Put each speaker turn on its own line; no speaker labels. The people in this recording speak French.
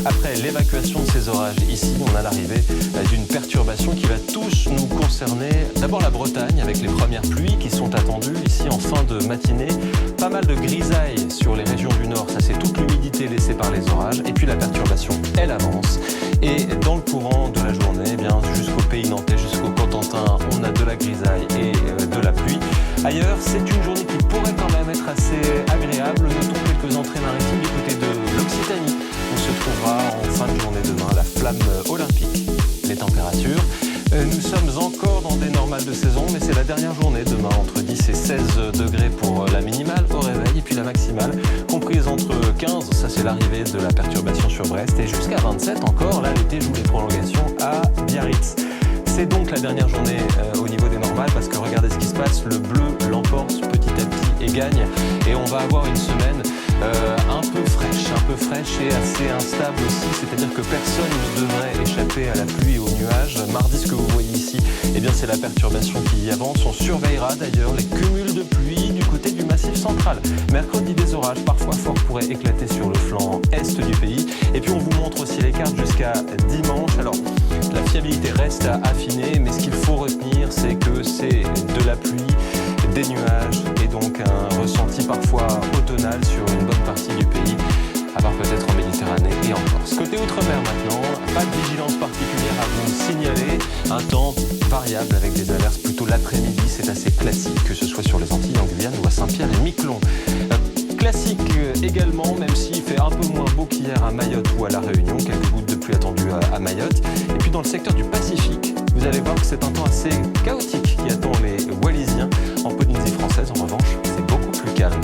Après l'évacuation de ces orages ici, on a l'arrivée d'une perturbation qui va tous nous concerner. D'abord la Bretagne avec les premières pluies qui sont attendues ici en fin de matinée. Pas mal de grisailles sur les régions du nord, ça c'est toute l'humidité laissée par les orages. Et puis la perturbation, elle avance. Et dans le courant de la journée, eh bien jusqu'au pays nantais, jusqu'au Cotentin, on a de la grisaille et de la pluie. Ailleurs, c'est une journée qui pourrait quand même être assez agréable. Notons quelques entrées maritimes du côté de l'Occitanie. On se trouvera en fin de journée demain la flamme olympique. Les températures, nous sommes encore dans des normales de saison, mais c'est la dernière journée demain, entre 10 et 16 degrés pour la minimale au réveil, et puis la maximale, comprise entre 15, ça c'est l'arrivée de la perturbation sur Brest, et jusqu'à 27 encore, là l'été joue les prolongations à Biarritz. C'est donc la dernière journée au niveau des normales, parce que regardez ce qui se passe, le bleu l'emporte petit à petit et gagne, et on va avoir une semaine un peu fraîche et assez instable aussi, c'est-à-dire que personne ne devrait échapper à la pluie et aux nuages. Mardi, ce que vous voyez ici, eh bien c'est la perturbation qui y avance. On surveillera d'ailleurs les cumuls de pluie du côté du Massif central. Mercredi, des orages parfois forts pourraient éclater sur le flanc est du pays. Et puis on vous montre aussi les cartes jusqu'à dimanche. Alors, la fiabilité reste à affiner, mais ce qu'il faut retenir, c'est que c'est de la pluie, des nuages et donc un ressenti parfois automnal sur une bonne partie du pays, à part peut-être en Méditerranée et en Corse. Côté Outre-mer maintenant, pas de vigilance particulière à vous signaler, un temps variable avec des averses plutôt l'après-midi, c'est assez classique, que ce soit sur les Antilles, en Guyane ou à Saint-Pierre et Miquelon. Classique également, même s'il fait un peu moins beau qu'hier à Mayotte ou à La Réunion, quelques gouttes de pluie attendues à Mayotte. Et puis dans le secteur du Pacifique, vous allez voir que c'est un temps assez chaotique qui attend les Wallisiens. En Polynésie française, en revanche, c'est beaucoup plus calme.